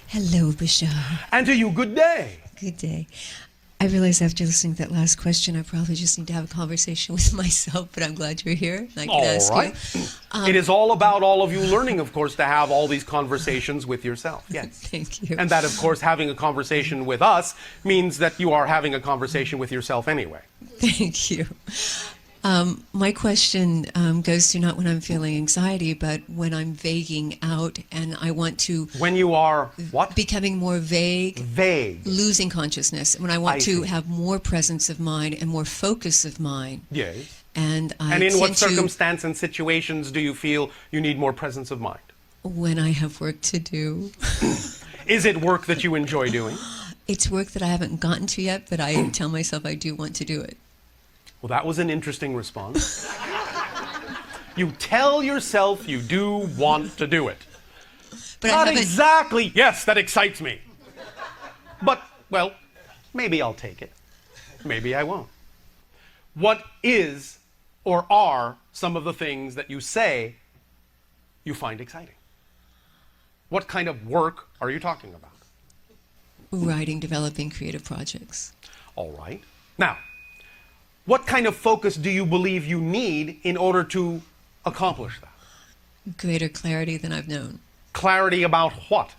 Hello, Bashar. And to you, good day. Good day. I realize after listening to that last question, I probably just need to have a conversation with myself, but I'm glad you're here. And I can ask you. It is all about all of you learning, of course, to have all these conversations with yourself. Yes. Thank you. And that, of course, having a conversation with us means that you are having a conversation with yourself anyway. Thank you. My question goes to not when I'm feeling anxiety, but when I'm vaguing out and I want to... When you are what? Becoming more vague. Vague. Losing consciousness. When I want to have more presence of mind and more focus of mind. Yes. And in what circumstance and situations do you feel you need more presence of mind? When I have work to do. Is it work that you enjoy doing? It's work that I haven't gotten to yet, but I tell myself I do want to do it. Well, that was an interesting response. You tell yourself you do want to do it. But Not exactly, yes, that excites me. But, well, maybe I'll take it. Maybe I won't. What is or are some of the things that you say you find exciting? What kind of work are you talking about? Writing, developing creative projects. All right. Now, what kind of focus do you believe you need in order to accomplish that? Greater clarity than I've known. Clarity about what?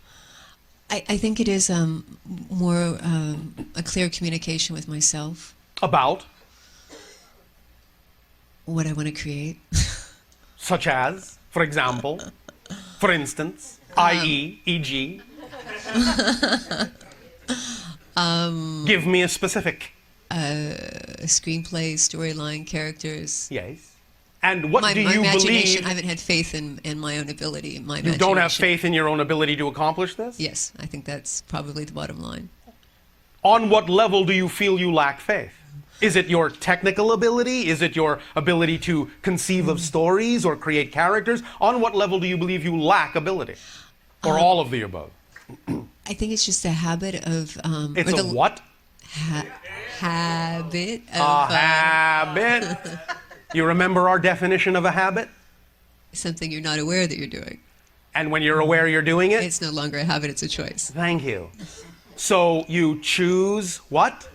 I think it is more a clear communication with myself. About? What I want to create. Such as, for example, for instance, i.e., e.g. Give me a specific. Screenplay, storyline, characters. Yes. And what do my you imagination, believe? I haven't had faith in my own ability. You don't have faith in your own ability to accomplish this? Yes, I think that's probably the bottom line. On what level do you feel you lack faith? Is it your technical ability? Is it your ability to conceive of stories or create characters? On what level do you believe you lack ability? Or all of the above? I think it's just a habit of... It's a what? Habit of... A habit? You remember our definition of a habit? Something you're not aware that you're doing. And when you're aware you're doing it? It's no longer a habit, it's a choice. Thank you. So you choose what?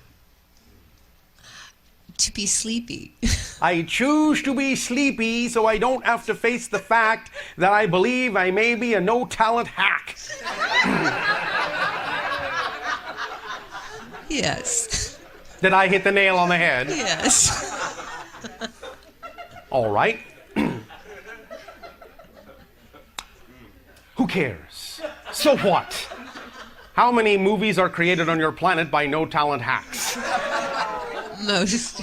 To be sleepy. I choose to be sleepy so I don't have to face the fact that I believe I may be a no-talent hack. Yes. Did I hit the nail on the head? Yes. All right. Who cares? So what? How many movies are created on your planet by no-talent hacks? Most.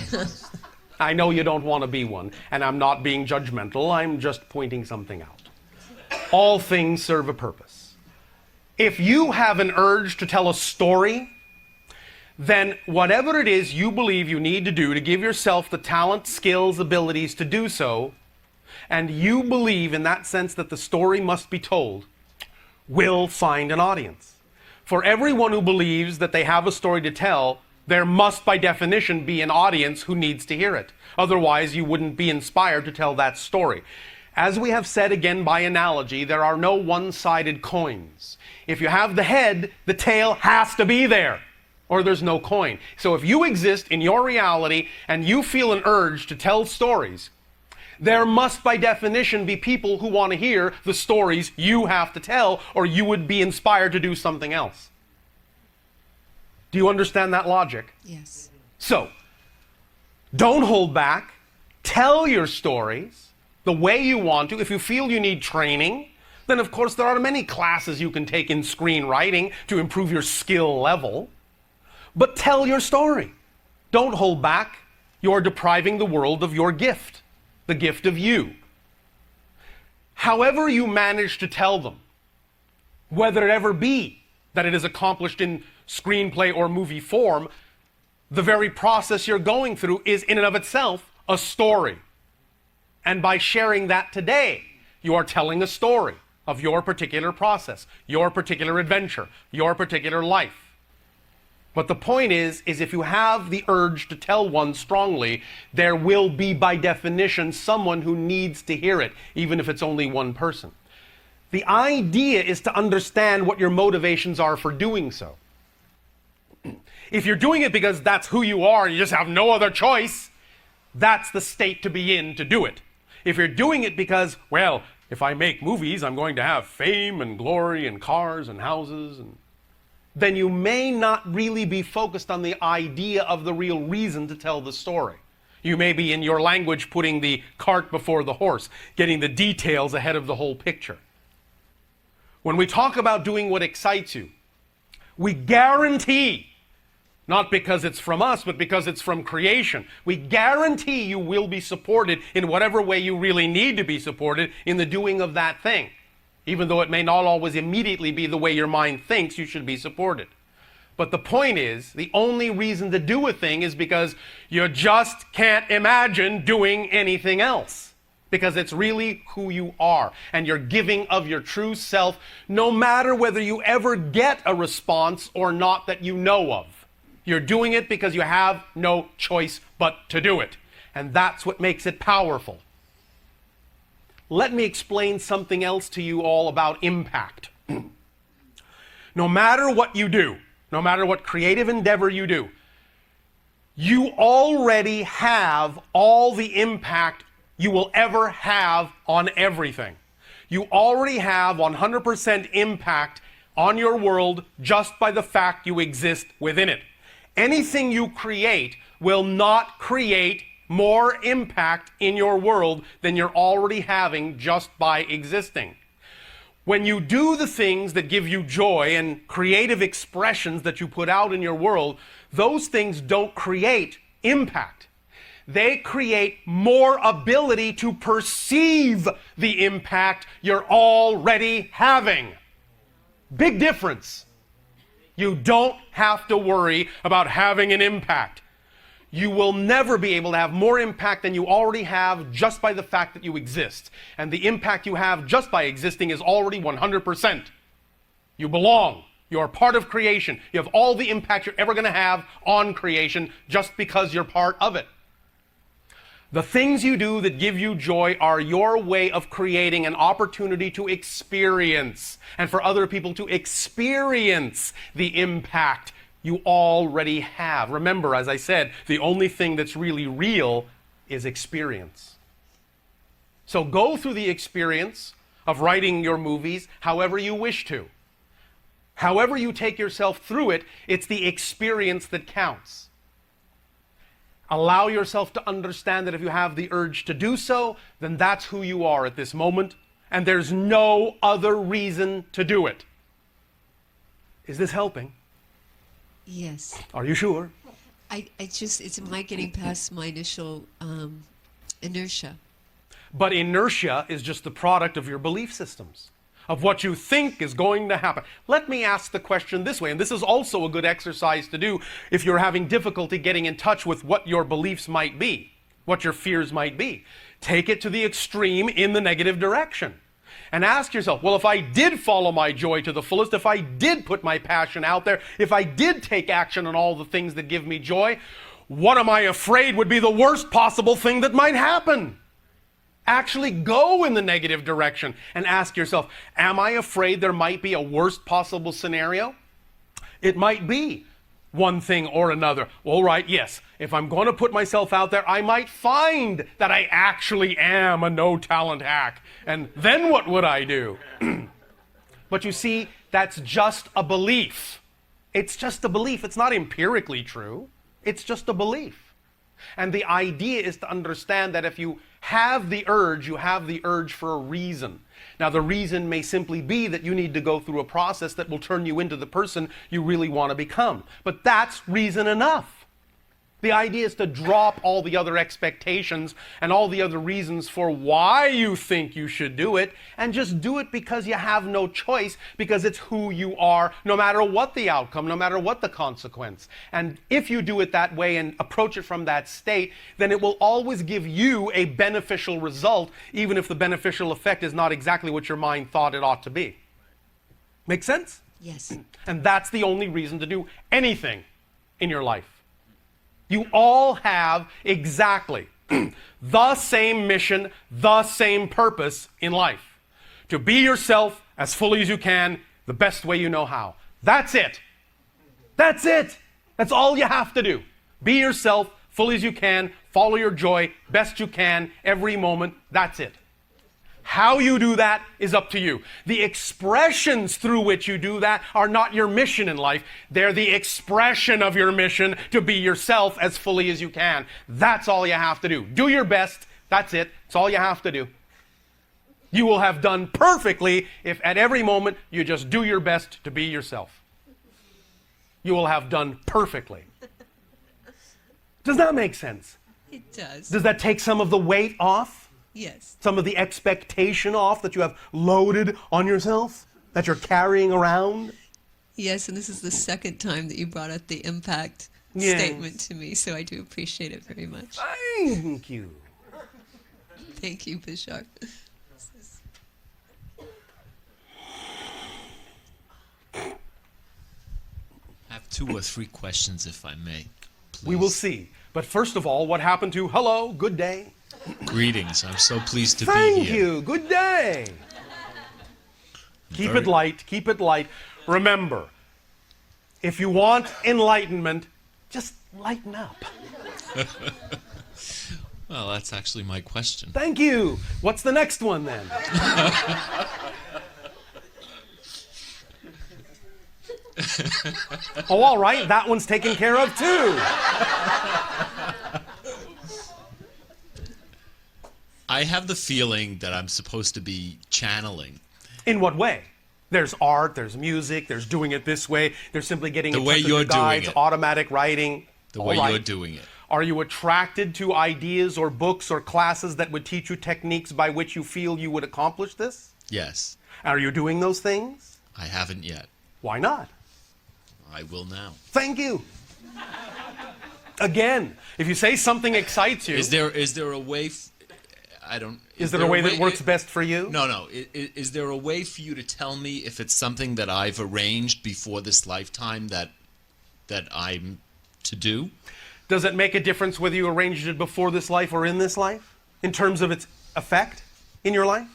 I know you don't want to be one, and I'm not being judgmental, I'm just pointing something out. All things serve a purpose. If you have an urge to tell a story, then whatever it is you believe you need to do to give yourself the talent, skills, abilities to do so, and you believe in that sense that the story must be told, will find an audience. For everyone who believes that they have a story to tell, there must by definition be an audience who needs to hear it. Otherwise, you wouldn't be inspired to tell that story. As we have said again by analogy, there are no one-sided coins. If you have the head, the tail has to be there, or there's no coin. So if you exist in your reality and you feel an urge to tell stories, there must by definition be people who want to hear the stories you have to tell, or you would be inspired to do something else. Do you understand that logic? Yes. So, don't hold back. Tell your stories the way you want to. If you feel you need training, then of course there are many classes you can take in screenwriting to improve your skill level. But tell your story. Don't hold back. You're depriving the world of your gift, the gift of you. However you manage to tell them, whether it ever be that it is accomplished in screenplay or movie form, the very process you're going through is in and of itself a story. And by sharing that today, you are telling a story of your particular process, your particular adventure, your particular life. But the point is if you have the urge to tell one strongly, there will be by definition someone who needs to hear it, even if it's only one person. The idea is to understand what your motivations are for doing so. If you're doing it because that's who you are and you just have no other choice, that's the state to be in to do it. If you're doing it because, well, if I make movies, I'm going to have fame and glory and cars and houses, then you may not really be focused on the idea of the real reason to tell the story. You may be, in your language, putting the cart before the horse, getting the details ahead of the whole picture. When we talk about doing what excites you, we guarantee, not because it's from us, but because it's from creation, we guarantee you will be supported in whatever way you really need to be supported in the doing of that thing. Even though it may not always immediately be the way your mind thinks you should be supported. But the point is, the only reason to do a thing is because you just can't imagine doing anything else. Because it's really who you are, and you're giving of your true self, no matter whether you ever get a response or not that you know of. You're doing it because you have no choice but to do it. And that's what makes it powerful. Let me explain something else to you all about impact. No matter what you do, no matter what creative endeavor you do, you already have all the impact you will ever have on everything. You already have 100% impact on your world just by the fact you exist within it. Anything you create will not create more impact in your world than you're already having just by existing. When you do the things that give you joy and creative expressions that you put out in your world, those things don't create impact. They create more ability to perceive the impact you're already having. Big difference. You don't have to worry about having an impact. You will never be able to have more impact than you already have just by the fact that you exist. And the impact you have just by existing is already 100%. You belong. You are part of creation. You have all the impact you're ever going to have on creation just because you're part of it. The things you do that give you joy are your way of creating an opportunity to experience, and for other people to experience the impact you already have. Remember, as I said, the only thing that's really real is experience. So go through the experience of writing your movies however you wish to. However you take yourself through it, it's the experience that counts. Allow yourself to understand that if you have the urge to do so, then that's who you are at this moment, and there's no other reason to do it. Is this helping? Yes. Are you sure? It's my getting past my initial inertia. But inertia is just the product of your belief systems, of what you think is going to happen. Let me ask the question this way, and this is also a good exercise to do if you're having difficulty getting in touch with what your beliefs might be, what your fears might be. Take it to the extreme in the negative direction. And ask yourself, well, if I did follow my joy to the fullest, if I did put my passion out there, if I did take action on all the things that give me joy, what am I afraid would be the worst possible thing that might happen? Actually go in the negative direction and ask yourself, am I afraid there might be a worst possible scenario? It might be one thing or another. All right, yes, if I'm going to put myself out there, I might find that I actually am a no-talent hack. And then what would I do? But you see, that's just a belief. It's just a belief. It's not empirically true. It's just a belief. And the idea is to understand that if you have the urge, you have the urge for a reason. Now, the reason may simply be that you need to go through a process that will turn you into the person you really want to become. But that's reason enough. The idea is to drop all the other expectations and all the other reasons for why you think you should do it, and just do it because you have no choice, because it's who you are, no matter what the outcome, no matter what the consequence. And if you do it that way and approach it from that state, then it will always give you a beneficial result, even if the beneficial effect is not exactly what your mind thought it ought to be. Make sense? Yes. And that's the only reason to do anything in your life. You all have exactly the same mission, the same purpose in life. to be yourself as fully as you can, the best way you know how. That's it. That's it. That's all you have to do. Be yourself fully as you can, follow your joy best you can every moment. That's it. How you do that is up to you. The expressions through which you do that are not your mission in life. They're the expression of your mission to be yourself as fully as you can. That's all you have to do. Do your best. That's it. That's all you have to do. You will have done perfectly if at every moment you just do your best to be yourself. You will have done perfectly. Does that make sense? It does. Does that take some of the weight off? Yes. Some of the expectation off that you have loaded on yourself, that you're carrying around? Yes, and this is the second time that you brought up the impact Yes. statement to me, so I do appreciate it very much. Thank you. Thank you, Bashar. I have 2 or 3 questions, if I may. Please. We will see. But first of all, what happened to hello, good day? Greetings. I'm so pleased to be Thank here. you. Good day. Keep Very- it light. Keep it light. Remember, if you want enlightenment, just lighten up. Well, that's actually my question. Thank you. What's the next one then? Oh, all right. That one's taken care of too. I have the feeling that I'm supposed to be channeling. In what way? There's art, there's music, there's doing it this way, there's simply getting The in way touch with you're your guides, doing it. automatic writing. The All way right. you're doing it. Are you attracted to ideas or books or classes that would teach you techniques by which you feel you would accomplish this? Yes. Are you doing those things? I haven't yet. Why not? I will now. Thank you. Again, if you say something excites you, Is there a way? I don't. is there a way that works best for you? No. Is there a way for you to tell me if it's something that I've arranged before this lifetime that I'm to do? Does it make a difference whether you arranged it before this life or in this life, in terms of its effect in your life?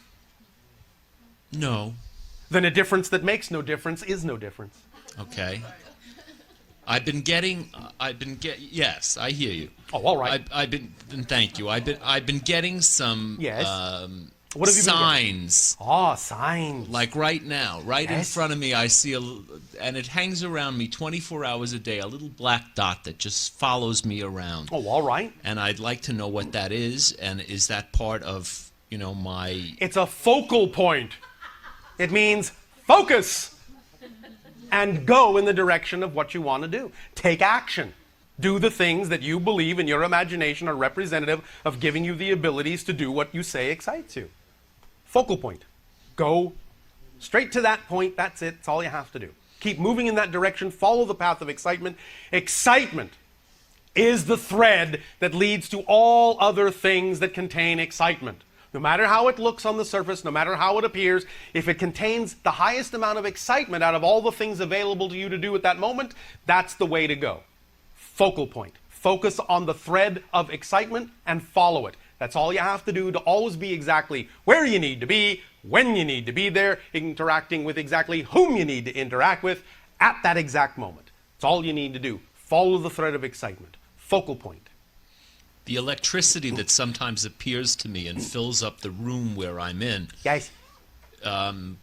No. Then a difference that makes no difference is no difference. Okay. Yes, I hear you. Oh, all right. Thank you. I've been getting some Yes. What have you been getting? signs. Signs. Like right now, right in Yes. front of me, I see and it hangs around me 24 hours a day, a little black dot that just follows me around. Oh, all right. And I'd like to know what that is, and is that part of, my... It's a focal point. It means focus and go in the direction of what you want to do. Take action. Do the things that you believe in your imagination are representative of giving you the abilities to do what you say excites you. Focal point. Go straight to that point. That's it. That's all you have to do. Keep moving in that direction. Follow the path of excitement. Excitement is the thread that leads to all other things that contain excitement. No matter how it looks on the surface, no matter how it appears, if it contains the highest amount of excitement out of all the things available to you to do at that moment, that's the way to go. Focal point. Focus on the thread of excitement and follow it. That's all you have to do to always be exactly where you need to be, when you need to be there, interacting with exactly whom you need to interact with at that exact moment. That's all you need to do. Follow the thread of excitement. Focal point. The electricity that sometimes appears to me and fills up the room where I'm in. Yes. Could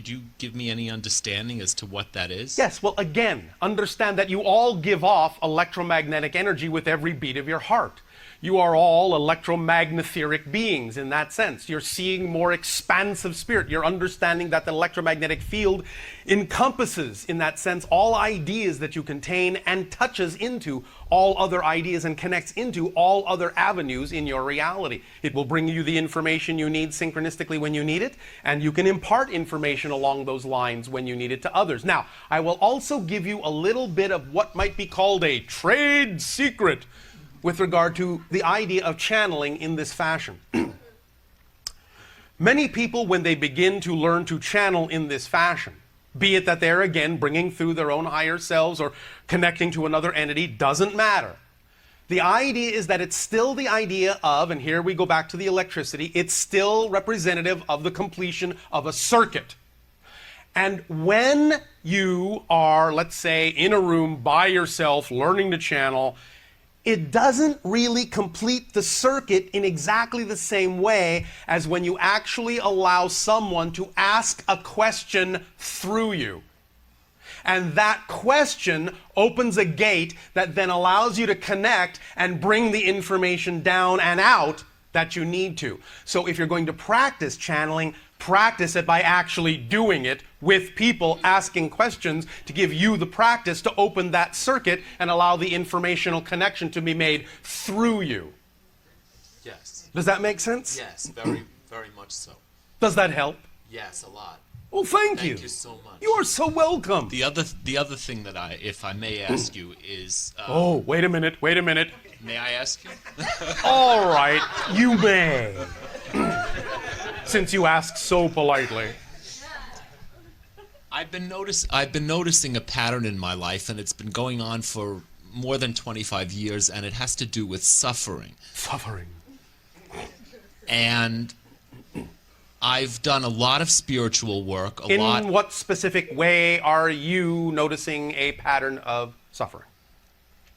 you give me any understanding as to what that is? Yes, well, again, understand that you all give off electromagnetic energy with every beat of your heart. You are all electromagnetheric beings in that sense. You're seeing more expansive spirit. You're understanding that the electromagnetic field encompasses, in that sense, all ideas that you contain and touches into all other ideas and connects into all other avenues in your reality. It will bring you the information you need synchronistically when you need it, and you can impart information along those lines when you need it to others. Now, I will also give you a little bit of what might be called a trade secret with regard to the idea of channeling in this fashion. Many people, when they begin to learn to channel in this fashion, be it that they're again bringing through their own higher selves or connecting to another entity, doesn't matter. The idea is that it's still the idea of, and here we go back to the electricity, it's still representative of the completion of a circuit. And when you are, let's say, in a room by yourself learning to channel, it doesn't really complete the circuit in exactly the same way as when you actually allow someone to ask a question through you. And that question opens a gate that then allows you to connect and bring the information down and out that you need to. So if you're going to practice channeling, practice it by actually doing it with people asking questions to give you the practice to open that circuit and allow the informational connection to be made through you. Yes. Does that make sense? Yes, very, very much so. Does that help? Yes, a lot. Well, thank you. Thank you so much. You are so welcome. The other thing that if I may ask you is... Oh, wait a minute. May I ask you? All right, you may. Since you asked so politely. I've been noticing a pattern in my life, and it's been going on for more than 25 years, and it has to do with suffering. Suffering. And I've done a lot of spiritual work, In what specific way are you noticing a pattern of suffering?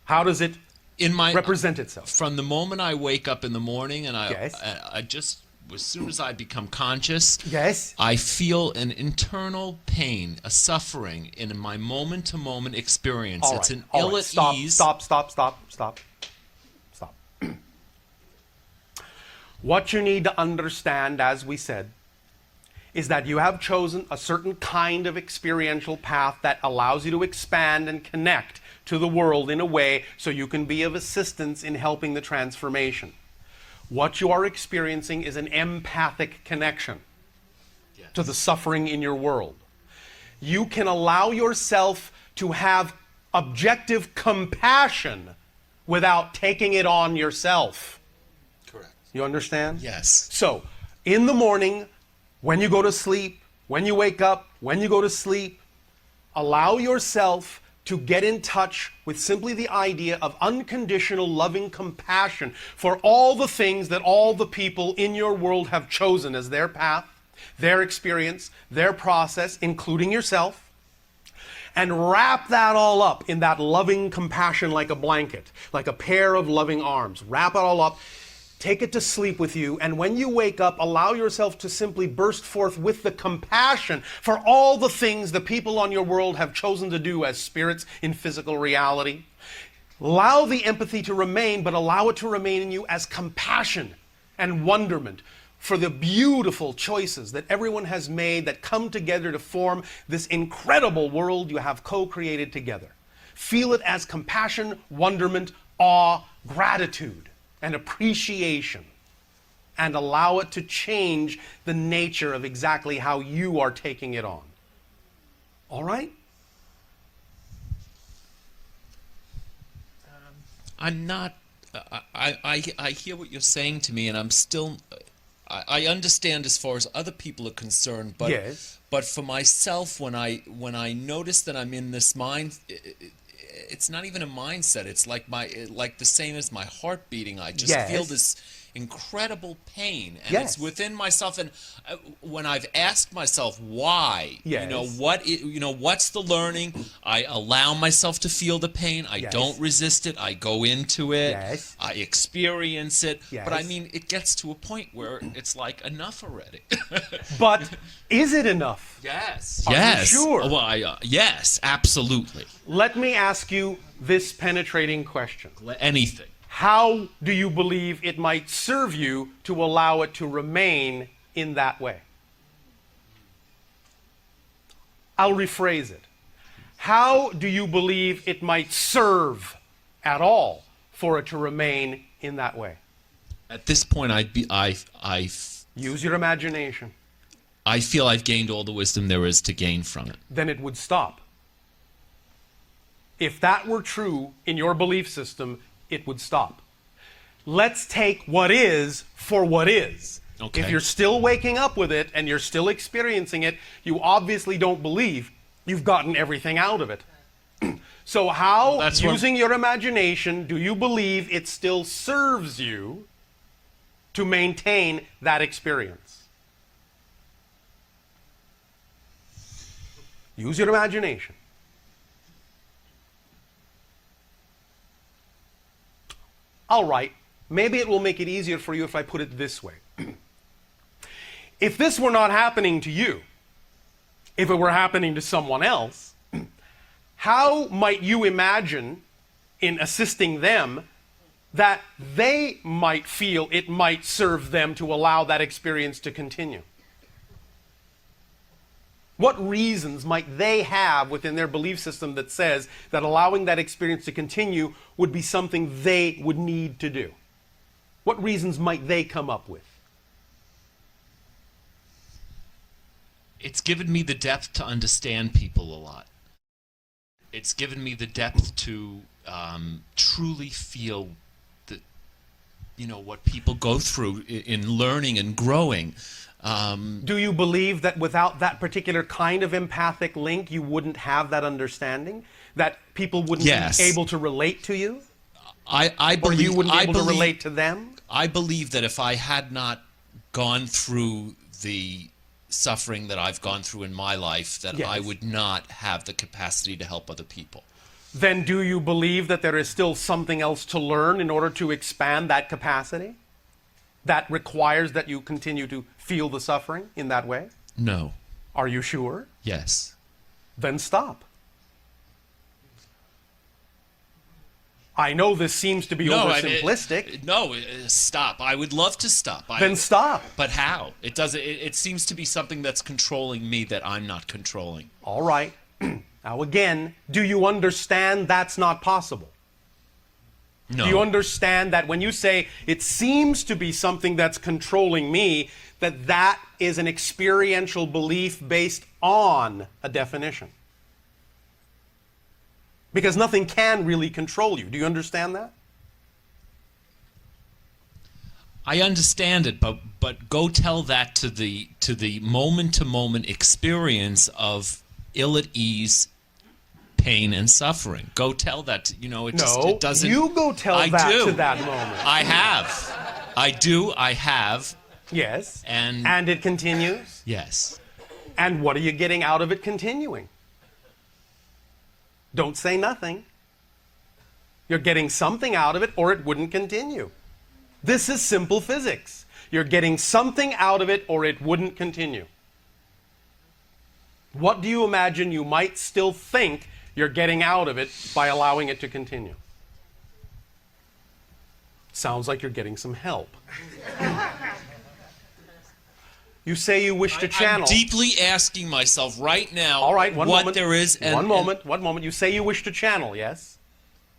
How does it represent itself? From the moment I wake up in the morning, and Yes. I just, as soon as I become conscious, Yes. I feel an internal pain, a suffering in my moment-to-moment experience. All It's right, an all ill right. at Stop, ease. Stop. What you need to understand, as we said, is that you have chosen a certain kind of experiential path that allows you to expand and connect to the world in a way so you can be of assistance in helping the transformation. What you are experiencing is an empathic connection to the suffering in your world. You can allow yourself to have objective compassion without taking it on yourself. Correct. You understand? Yes. So, in the morning, when you go to sleep, when you wake up, when you go to sleep, allow yourself to get in touch with simply the idea of unconditional loving compassion for all the things that all the people in your world have chosen as their path, their experience, their process, including yourself, and wrap that all up in that loving compassion like a blanket, like a pair of loving arms. Wrap it all up. Take it to sleep with you, and when you wake up, allow yourself to simply burst forth with the compassion for all the things the people on your world have chosen to do as spirits in physical reality. Allow the empathy to remain, but allow it to remain in you as compassion and wonderment for the beautiful choices that everyone has made that come together to form this incredible world you have co-created together. Feel it as compassion, wonderment, awe, gratitude, and appreciation, and allow it to change the nature of exactly how you are taking it on. All right? I'm not. I hear what you're saying to me, and I'm still. I understand as far as other people are concerned, but Yes. but for myself, when I notice that I'm in this mind. It's not even a mindset. It's like the same as my heart beating. I just Yes. feel this incredible pain, and Yes. it's within myself. And when I've asked myself why, Yes. what's the learning? I allow myself to feel the pain. I Yes. don't resist it. I go into it. Yes. I experience it. But I Yes. mean, it gets to a point where it's like enough already. But is it enough? Yes. Are you Yes. sure? Well, yes, absolutely. Let me ask you this penetrating question. Anything. How do you believe it might serve you to allow it to remain in that way? I'll rephrase it. How do you believe it might serve at all for it to remain in that way? At this point, Use your imagination. I feel I've gained all the wisdom there is to gain from it. Then it would stop. If that were true in your belief system, it would stop. Let's take what is for what is. Okay. If you're still waking up with it and you're still experiencing it, you obviously don't believe you've gotten everything out of it. So how, That's using your imagination, do you believe it still serves you to maintain that experience? Use your imagination. All right, maybe it will make it easier for you if I put it this way. If this were not happening to you, if it were happening to someone else, how might you imagine, in assisting them, that they might feel it might serve them to allow that experience to continue? What reasons might they have within their belief system that says that allowing that experience to continue would be something they would need to do? What reasons might they come up with? It's given me the depth to understand people a lot. It's given me the depth to truly feel that, what people go through in learning and growing. Do you believe that without that particular kind of empathic link, you wouldn't have that understanding? That people wouldn't Yes. be able to relate to you? I Or believe you wouldn't be able to believe- relate to them? I believe that if I had not gone through the suffering that I've gone through in my life, that Yes. I would not have the capacity to help other people. Then do you believe that there is still something else to learn in order to expand that capacity? That requires that you continue to feel the suffering in that way? No. Are you sure? Yes. Then stop. I know this seems to be oversimplistic. Stop. I would love to stop. Then stop. But how? It doesn't. It seems to be something that's controlling me that I'm not controlling. All right. Now again, do you understand that's not possible? No. Do you understand that when you say it seems to be something that's controlling me, that that is an experiential belief based on a definition? Because nothing can really control you. Do you understand that? I understand it, but go tell that to the moment-to-moment experience of ill at ease, pain and suffering. Go tell that. It doesn't. You go tell I that do. to that moment. I have. I do. I have. Yes. And it continues. Yes. And what are you getting out of it continuing? Don't say nothing. You're getting something out of it or it wouldn't continue. This is simple physics. You're getting something out of it or it wouldn't continue. What do you imagine you might still think you're getting out of it by allowing it to continue? Sounds like you're getting some help. You say you wish to channel. I'm deeply asking myself right now. All right, one moment. there is. One moment. You say you wish to channel, yes?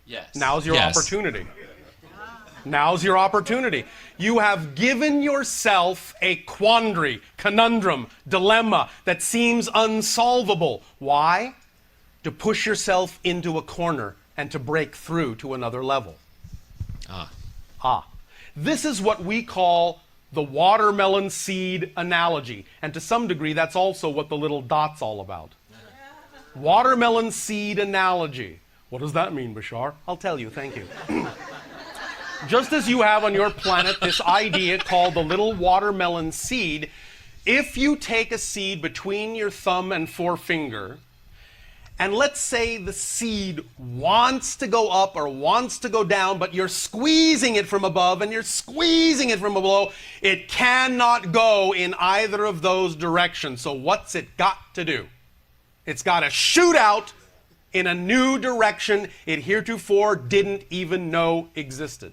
Yes. Now's your Yes. opportunity. Now's your opportunity. You have given yourself a quandary, conundrum, dilemma that seems unsolvable. Why? To push yourself into a corner and to break through to another level. This is what we call the watermelon seed analogy. And to some degree, that's also what the little dot's all about. Watermelon seed analogy. What does that mean, Bashar? I'll tell you, thank you. Just as you have on your planet this idea called the little watermelon seed, if you take a seed between your thumb and forefinger, and let's say the seed wants to go up or wants to go down, but you're squeezing it from above and you're squeezing it from below, it cannot go in either of those directions. So what's it got to do? It's got to shoot out in a new direction it heretofore didn't even know existed.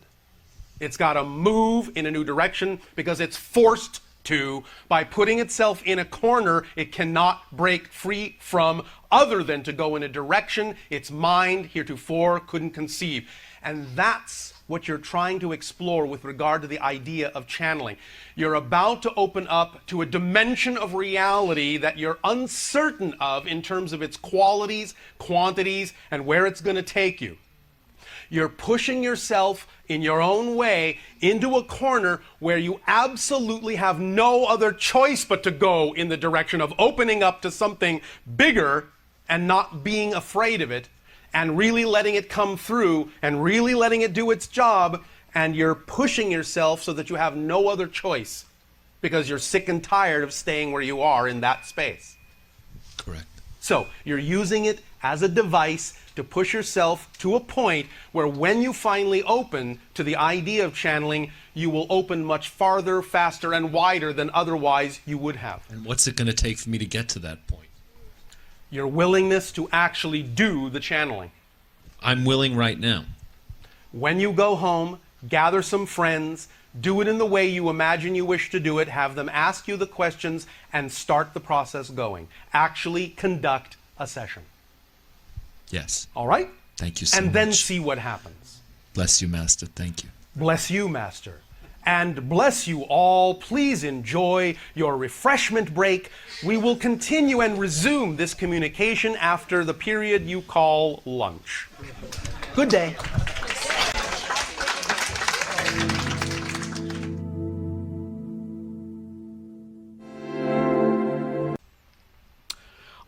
It's got to move in a new direction because it's forced to. By putting itself in a corner it cannot break free from, other than to go in a direction its mind heretofore couldn't conceive. And that's what you're trying to explore with regard to the idea of channeling. You're about to open up to a dimension of reality that you're uncertain of in terms of its qualities, quantities, and where it's going to take you. You're pushing yourself in your own way into a corner where you absolutely have no other choice but to go in the direction of opening up to something bigger and not being afraid of it. and really letting it come through and really letting it do its job, and you're pushing yourself so that you have no other choice because you're sick and tired of staying where you are in that space. Correct. So you're using it as a device to push yourself to a point where when you finally open to the idea of channeling, you will open much farther, faster, and wider than otherwise you would have. And what's it going to take for me to get to that point? Your willingness to actually do the channeling. I'm willing right now. When you go home, gather some friends, do it in the way you imagine you wish to do it, have them ask you the questions, and start the process going. Actually conduct a session. Yes. All right? Thank you so much. And then see what happens. Bless you, Master. Thank you. Bless you, Master. And bless you all. Please enjoy your refreshment break. We will continue and resume this communication after the period you call lunch. Good day.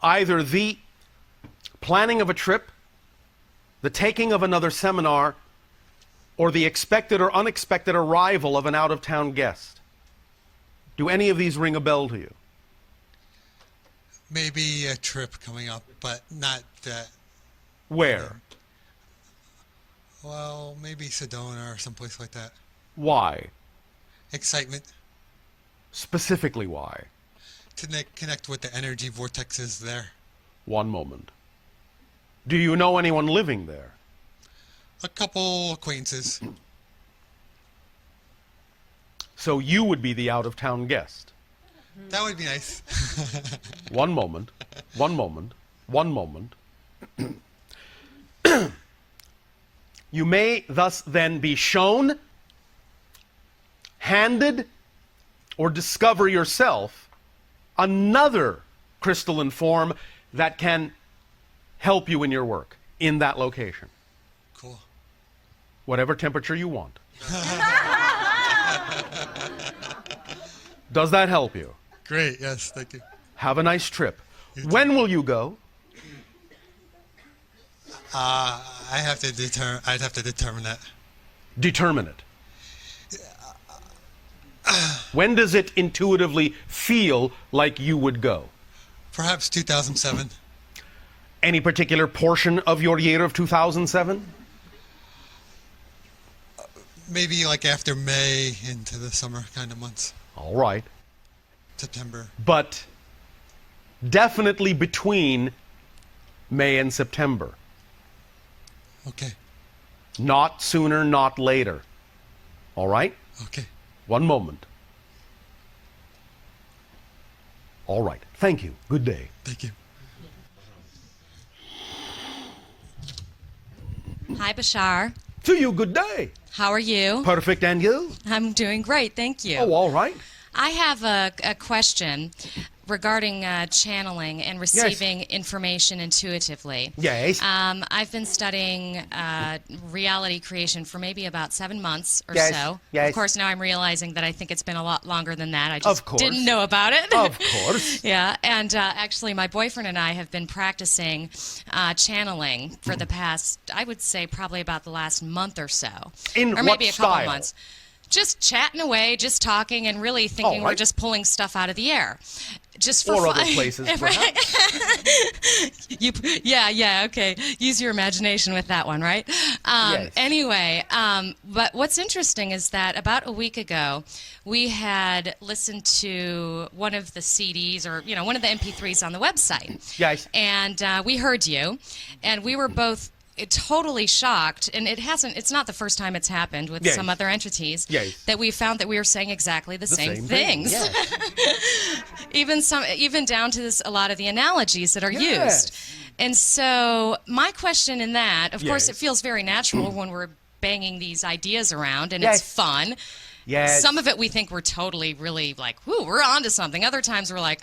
Either the planning of a trip, the taking of another seminar, or the expected or unexpected arrival of an out-of-town guest. Do any of these ring a bell to you? Maybe a trip coming up, but not that. Where? Well, maybe Sedona or someplace like that. Why? Excitement Specifically why? to connect with the energy vortexes there. One moment. Do you know anyone living there? A couple acquaintances. So you would be the out-of-town guest. That would be nice. One moment. One moment. One moment. You may thus then be shown, handed, or discover yourself another crystalline form that can help you in your work in that location. Cool. Whatever temperature you want. Does that help you? Great. Yes. Thank you. Have a nice trip. When will you go? I'd have to determine that. Determine it. When does it intuitively feel like you would go? Perhaps 2007. Any particular portion of your year of 2007? Maybe like after May into the summer kind of months. All right. September. But definitely between May and September. Okay. Not sooner, not later. All right? Okay. One moment. All right. Thank you. Good day. Thank you. Hi, Bashar. To you, good day. How are you? Perfect, and you? I'm doing great, thank you. Oh, all right. I have a question regarding channeling and receiving information intuitively. Yes. I've been studying reality creation for maybe about 7 months or Yes, so. yes. Of course, now I'm realizing that I think it's been a lot longer than that. I just Of course. didn't know about it. Of course. Yeah, and actually, my boyfriend and I have been practicing channeling for the past, I would say, probably about the last month or so. In or what maybe a couple style? months. Just chatting away, just talking, and really thinking right. we're just pulling stuff out of the air. Just for Or fun. other places, Right? perhaps. Yeah, okay. Use your imagination with that one, right? Yes. Anyway, but what's interesting is that about a week ago, we had listened to one of the CDs or, one of the MP3s on the website. Yes. And we heard you, and we were both totally shocked, and it's not the first time it's happened with Yes. some other entities, Yes. that we found that we were saying exactly the same thing. things. Yes. even down to a lot of the analogies that are Yes. used. And so my question in that, of course, Yes. it feels very natural when we're banging these ideas around, and Yes. it's fun. Yes. Some of it we think we're totally, really like, whoo, we're onto something. Other times we're like,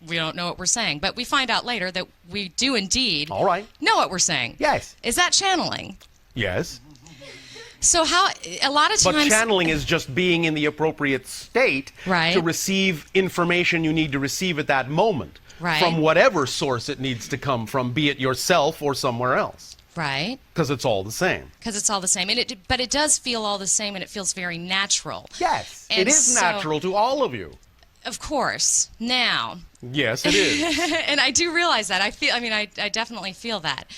we don't know what we're saying. But we find out later that we do indeed All right. know what we're saying. Yes. Is that channeling? Yes. So how, a lot of But times... channeling is just being in the appropriate state Right. to receive information you need to receive at that moment. Right. From whatever source it needs to come from, be it yourself or somewhere else. Right. Because it's all the same. Because it's all the same. But it does feel all the same, and it feels very natural. Yes, And it is so- natural to all of you. Of course. Now, Yes, it is. and I do realize that. I definitely feel that.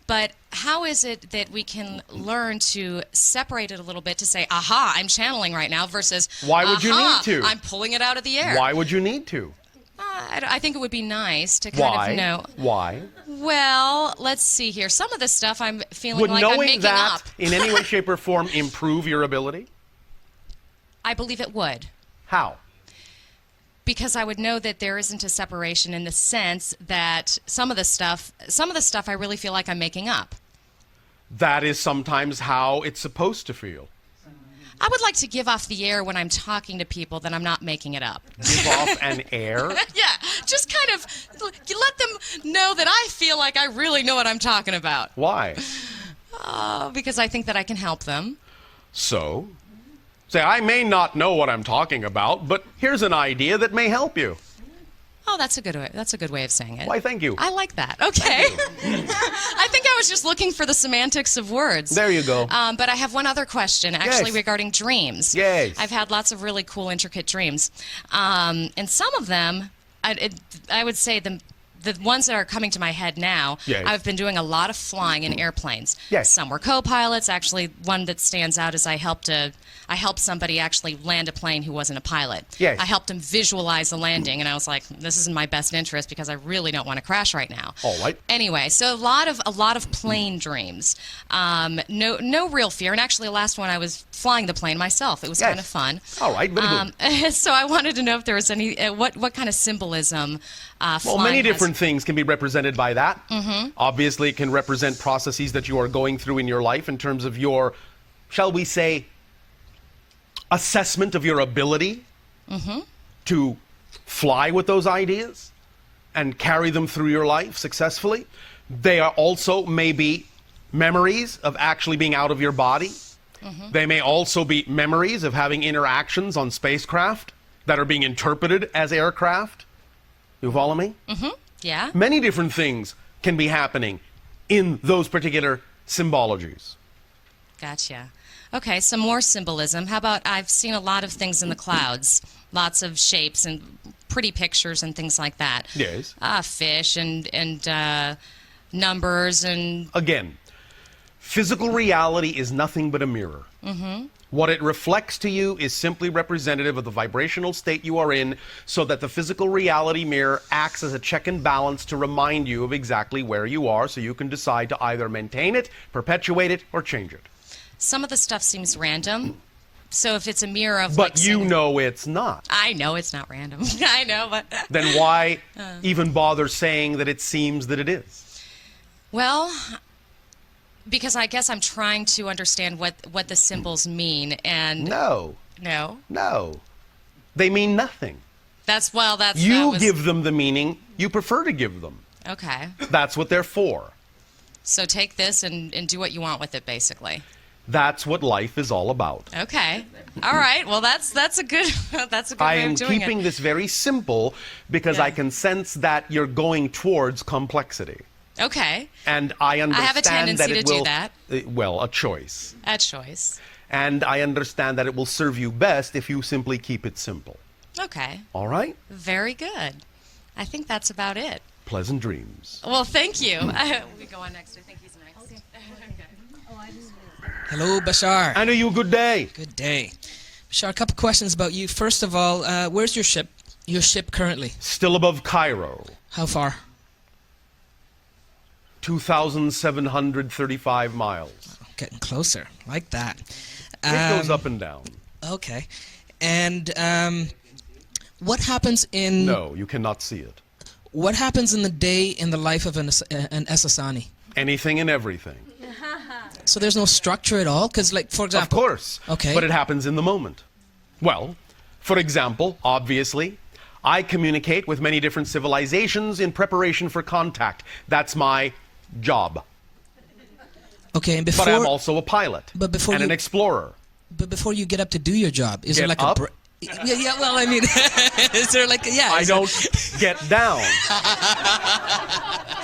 But how is it that we can learn to separate it a little bit to say, aha, I'm channeling right now, versus, Why would you aha, need to? I'm pulling it out of the air. Why would you need to? I think it would be nice to kind of know. Why? Well, let's see here. Some of the stuff I'm feeling Would like I'm knowing making that up. in any way, shape, or form improve your ability? I believe it would. How? Because I would know that there isn't a separation in the sense that some of the stuff I really feel like I'm making up. That is sometimes how it's supposed to feel. I would like to give off the air when I'm talking to people that I'm not making it up. Give off an air? Yeah, just kind of let them know that I feel like I really know what I'm talking about. Why? Because I think that I can help them. So, say, I may not know what I'm talking about, but here's an idea that may help you. Oh, that's a good way of saying it. Why, thank you. I like that. Okay. I think I was just looking for the semantics of words. There you go. But I have one other question, actually, Yes. regarding dreams. Yes. I've had lots of really cool, intricate dreams. And some of them, I would say the ones that are coming to my head now, Yes. I've been doing a lot of flying in airplanes. Yes. Some were co-pilots. Actually, one that stands out is I helped somebody actually land a plane who wasn't a pilot. Yes. I helped him visualize the landing, and I was like, this is in my best interest because I really don't want to crash right now. All right. Anyway, so a lot of plane dreams. No real fear. And actually, the last one I was flying the plane myself. It was Yes. kind of fun. All right, very good. So I wanted to know if there was any what kind of symbolism. Well, Flying many has. different things can be represented by that. Mm-hmm. Obviously, it can represent processes that you are going through in your life in terms of your, shall we say, assessment of your ability to fly with those ideas and carry them through your life successfully. They are also maybe memories of actually being out of your body. They may also be memories of having interactions on spacecraft that are being interpreted as aircraft. You follow me? Yeah. Many different things can be happening in those particular symbologies. Gotcha. Okay, some more symbolism. How about I've seen a lot of things in the clouds, lots of shapes and pretty pictures and things like that. Yes. Fish and numbers and Again, physical reality is nothing but a mirror. What it reflects to you is simply representative of the vibrational state you are in, so that the physical reality mirror acts as a check and balance to remind you of exactly where you are, so you can decide to either maintain it, perpetuate it, or change it. some of the stuff seems random. So if it's a mirror of But like you saying- know it's not. I know it's not random. I know, but Then why even bother saying that it seems that it is? well, because I guess I'm trying to understand what the symbols mean, and No, no, no. They mean nothing. that's that You was, give them the meaning you prefer to give them. okay. That's what they're for. So take this and do what you want with it, basically. That's what life is all about. Okay. All right. Well, that's a good that's a good I way am of doing keeping it. this very simple because Yeah. I can sense that you're going towards complexity. Okay. And I understand have a tendency that it to do will, that. Well, a choice. A choice. And I understand that it will serve you best if you simply keep it simple. Okay. All right? Very good. I think that's about it. Pleasant dreams. Well, thank you. We go on next. I think he's next. Okay. Hello, Bashar. I know you a good day. Good day. Bashar, a couple questions about you. First of all, where's your ship? Your ship currently? Still above Cairo. How far? 2,735 miles. Getting closer. Like that. It goes up and down. Okay. And what happens in No, you cannot see it. what happens in the day in the life of an Esasani? Anything and everything. So there's no structure at all? Because, like, for Of example... course. Okay. But it happens in the moment. Well, for example, obviously, I communicate with many different civilizations in preparation for contact. That's my job. Okay, and before... But I'm also a pilot But before and you- an explorer. But before you get up to do your job, is there Get like up? Yeah, well, I mean... is there like... Yeah. I is there- don't get down.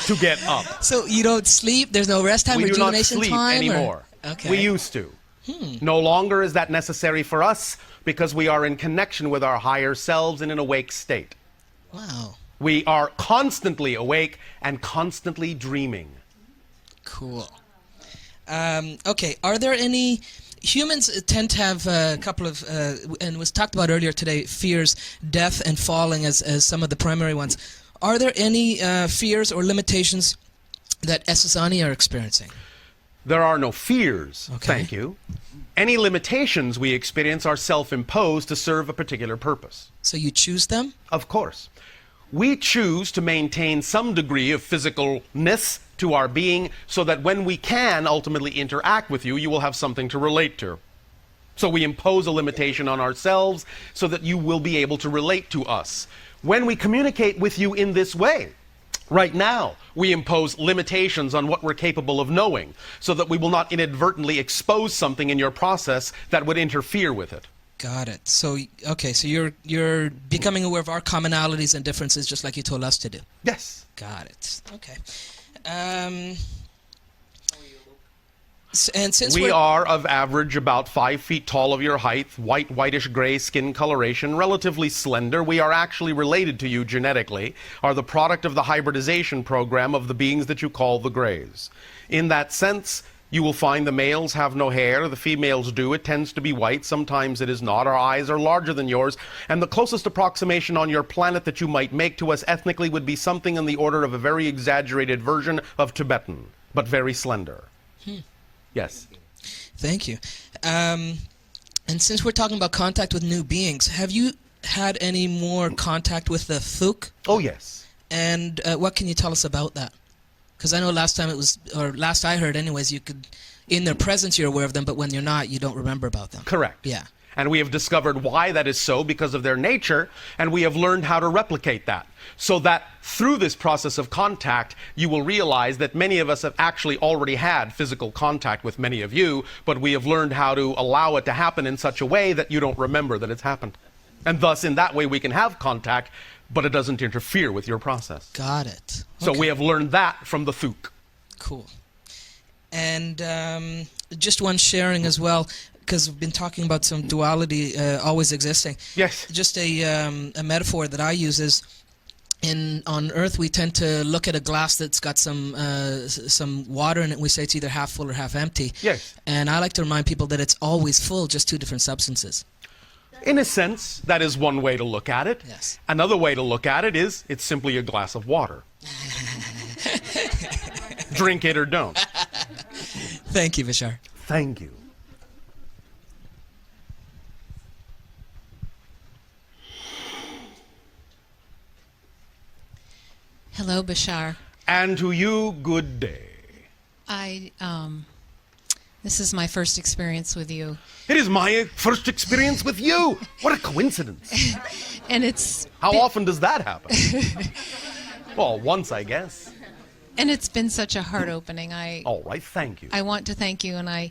to get up. So you don't sleep? There's no rest time, We do not rejuvenation sleep time? anymore. Okay. We used to. No longer is that necessary for us because we are in connection with our higher selves in an awake state. Wow. We are constantly awake and constantly dreaming. Cool. Okay, are there any... Humans tend to have a couple of, and was talked about earlier today, fears, death and falling as some of the primary ones. Are there any fears or limitations that Essassani are experiencing? There are no fears, Okay. thank you. Any limitations we experience are self-imposed to serve a particular purpose. So you choose them? Of course. We choose to maintain some degree of physicalness to our being so that when we can ultimately interact with you, you will have something to relate to. So we impose a limitation on ourselves so that you will be able to relate to us. When we communicate with you in this way, right now, we impose limitations on what we're capable of knowing so that we will not inadvertently expose something in your process that would interfere with it. Got it. So, okay, so you're becoming aware of our commonalities and differences just like you told us to do. Yes. Got it. Okay. And since We are of average about 5 feet tall of your height, whitish gray skin coloration, relatively slender. We are actually related to you genetically, are the product of the hybridization program of the beings that you call the Greys. In that sense, you will find the males have no hair, the females do. It tends to be white, sometimes it is not. Our eyes are larger than yours, and the closest approximation on your planet that you might make to us ethnically would be something in the order of a very exaggerated version of Tibetan, but very slender. Yes. Thank you. And since we're talking about contact with new beings, have you had any more contact with the Thuk? Oh, yes. And what can you tell us about that? Because I know last time it was, or last I heard anyways, you could, in their presence you're aware of them, but when you're not, you don't remember about them. Correct. Yeah. And we have discovered why that is so because of their nature, and we have learned how to replicate that. So that through this process of contact, you will realize that many of us have actually already had physical contact with many of you, but we have learned how to allow it to happen in such a way that you don't remember that it's happened. And thus, in that way, we can have contact, but it doesn't interfere with your process. Got it. So Okay. we have learned that from the Thuk. Cool. And just one sharing as well, because we've been talking about some duality always existing. Yes. Just a metaphor that I use is, on Earth we tend to look at a glass that's got some water in it, and we say it's either half full or half empty. Yes. And I like to remind people that it's always full, just two different substances. In a sense, that is one way to look at it. Yes. Another way to look at it is it's simply a glass of water. Drink it or don't. Thank you, Bashar. Thank you. Hello, Bashar. And to you, good day. This is my first experience with you, It is my first experience with you. What a coincidence. and it's How often does that happen? Well, once, I guess. been such a heart opening. All right, thank you. I want to thank you, and I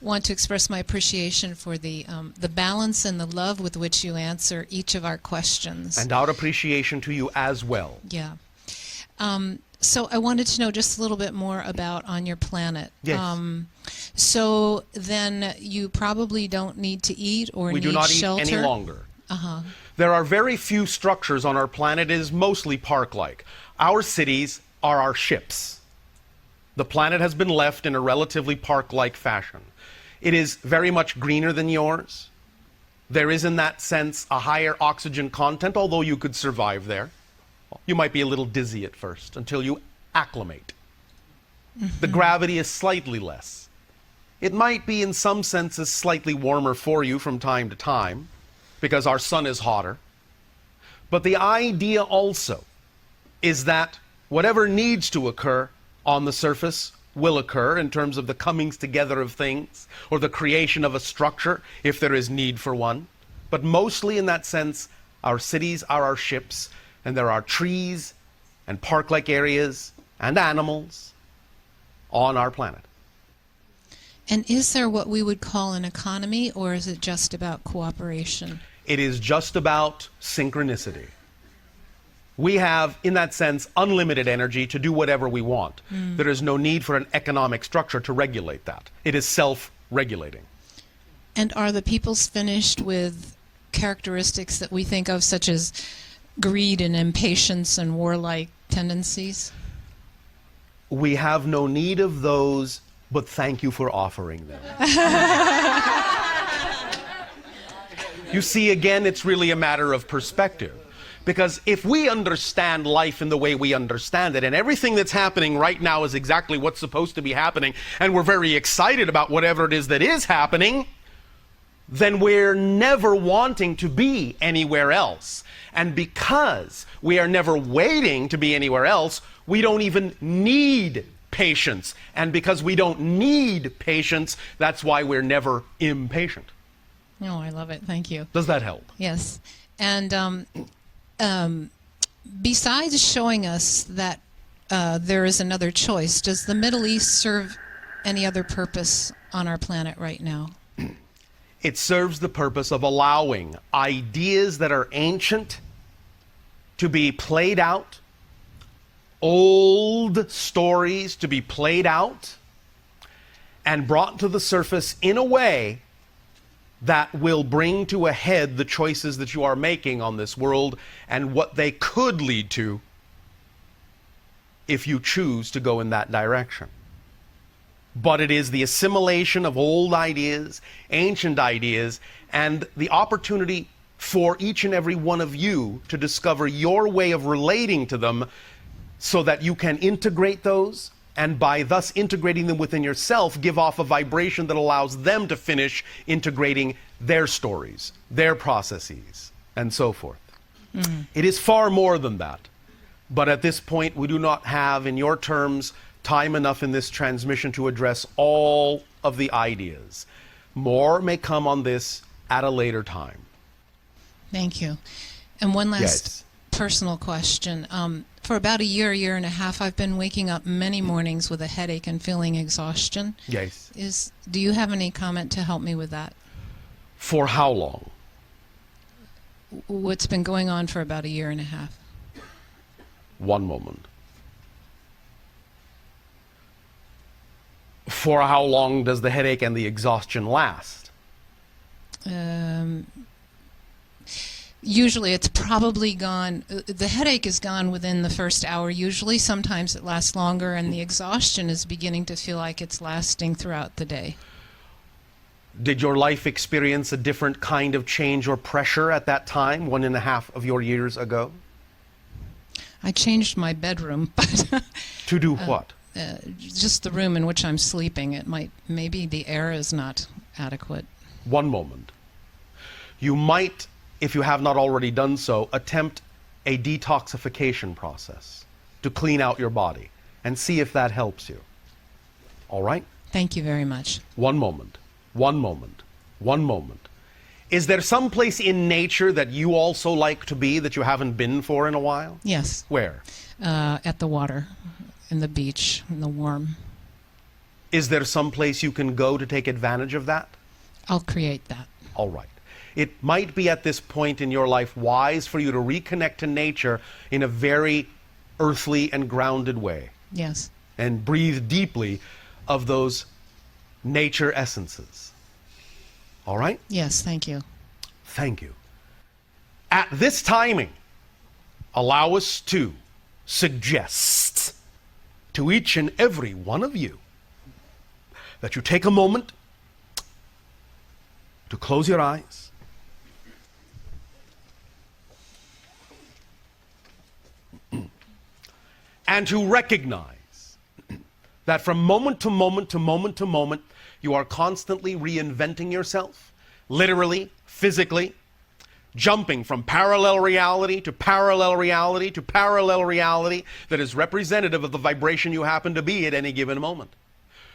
want to express my appreciation for the balance and the love with which you answer each of our questions. And our appreciation to you as well. Yeah. So I wanted to know just a little bit more about on your planet. Yes. So then you probably don't need to eat or We need do not shelter. eat any longer. There are very few structures on our planet. It is mostly park-like. Our cities are our ships. The planet has been left in a relatively park-like fashion. It is very much greener than yours. There is, in that sense, a higher oxygen content, although you could survive there. You might be a little dizzy at first until you acclimate. The gravity is slightly less. It might be, in some senses, slightly warmer for you from time to time, because our sun is hotter. But the idea also is that whatever needs to occur on the surface will occur in terms of the comings together of things or the creation of a structure if there is need for one. But mostly in that sense, our cities are our ships, and there are trees and park-like areas and animals on our planet. And is there what we would call an economy, or is it just about cooperation? It is just about synchronicity. We have, in that sense, unlimited energy to do whatever we want. There is no need for an economic structure to regulate that. It is self-regulating. And are the peoples finished with characteristics that we think of, such as greed and impatience and warlike tendencies? We have no need of those, but thank you for offering them. You see, again, it's really a matter of perspective. Because if we understand life in the way we understand it, and everything that's happening right now is exactly what's supposed to be happening, and we're very excited about whatever it is that is happening, then we're never wanting to be anywhere else. And because we are never waiting to be anywhere else, we don't even need patience. And because we don't need patience, that's why we're never impatient. Oh, I love it. Thank you. Does that help? Yes. And besides showing us that there is another choice, does the Middle East serve any other purpose on our planet right now? It serves the purpose of allowing ideas that are ancient to be played out, old stories to be played out, and brought to the surface in a way that will bring to a head the choices that you are making on this world and what they could lead to if you choose to go in that direction. But it is the assimilation of old ideas, ancient ideas, and the opportunity for each and every one of you to discover your way of relating to them so that you can integrate those, and by thus integrating them within yourself, give off a vibration that allows them to finish integrating their stories, their processes, and so forth. It is far more than that. But at this point, we do not have, in your terms, time enough in this transmission to address all of the ideas. More may come on this at a later time. Thank you. And one last Yes. personal question. For about a year and a half, I've been waking up many mornings with a headache and feeling exhaustion. Yes. Do you have any comment to help me with that? For how long? What's been going on for about a year and a half? One moment. For how long does the headache and the exhaustion last? Usually it's probably gone, the headache is gone within the first hour usually. Sometimes it lasts longer, and the exhaustion is beginning to feel like it's lasting throughout the day. Did your life experience a different kind of change or pressure at that time, 1.5 of your years ago? I changed my bedroom, but To do what? just the room in which I'm sleeping. Maybe the air is not adequate. One moment. You might, if you have not already done so, attempt a detoxification process to clean out your body and see if that helps you. All right? Thank you very much. One moment. One moment. One moment. Is there some place in nature that you also like to be that you haven't been for in a while? Yes, Where? at the water, in the beach, in the warm. Is there some place you can go to take advantage of that? I'll create that. All right. It might be at this point in your life wise for you to reconnect to nature in a very earthly and grounded way Yes. and breathe deeply of those nature essences. All right? Yes, thank you. Thank you. At this timing, allow us to suggest to each and every one of you that you take a moment to close your eyes and to recognize that from moment to moment to moment to moment, you are constantly reinventing yourself, literally, physically, jumping from parallel reality to parallel reality to parallel reality that is representative of the vibration you happen to be at any given moment.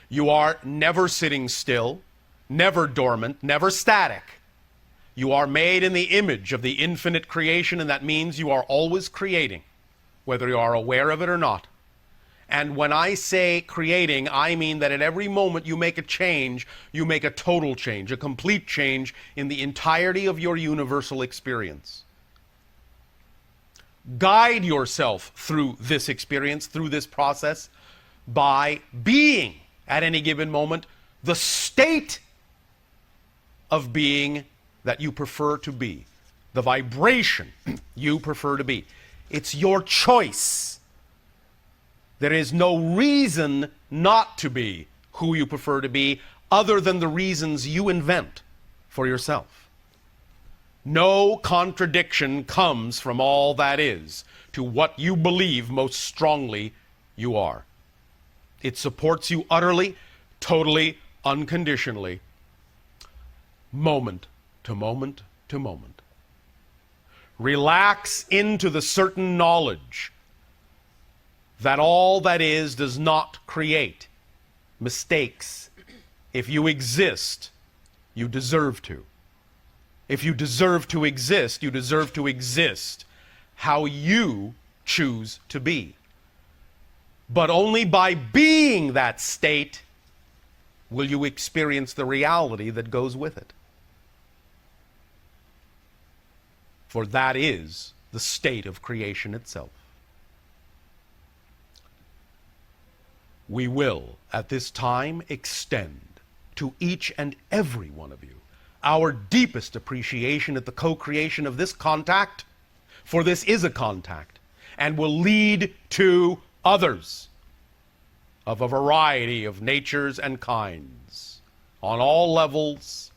You are never sitting still, never dormant, never static. You are made in the image of the infinite creation, and that means you are always creating, whether you are aware of it or not. And when I say creating, I mean that at every moment you make a change, you make a total change, a complete change in the entirety of your universal experience. guide yourself through this experience, through this process, by being, at any given moment, the state of being that you prefer to be, the vibration you prefer to be. It's your choice. There is no reason not to be who you prefer to be other than the reasons you invent for yourself. No contradiction comes from all that is to what you believe most strongly you are. It supports you utterly, totally, unconditionally, moment to moment to moment. Relax into the certain knowledge that all that is does not create mistakes. If you exist, you deserve to. If you deserve to exist, you deserve to exist how you choose to be. But only by being that state will you experience the reality that goes with it. For that is the state of creation itself. We will, at this time, extend to each and every one of you our deepest appreciation at the co-creation of this contact, for this is a contact, and will lead to others of a variety of natures and kinds, on all levels.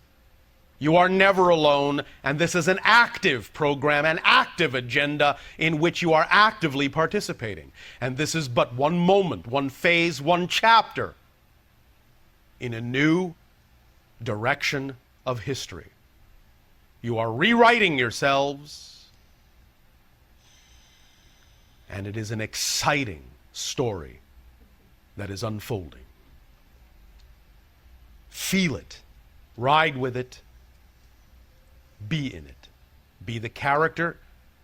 You are never alone, and this is an active program, an active agenda in which you are actively participating. And this is but one moment, one phase, one chapter in a new direction of history. You are rewriting yourselves, and it is an exciting story that is unfolding. Feel it, ride with it, be in it. Be the character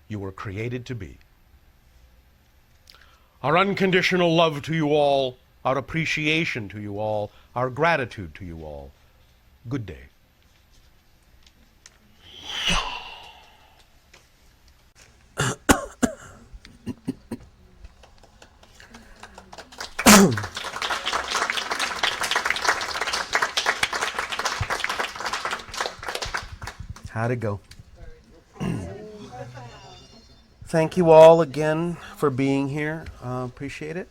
you were created to be. Our unconditional love to you all, our appreciation to you all, our gratitude to you all. Good day. How'd it go? Thank you all again for being here. Appreciate it.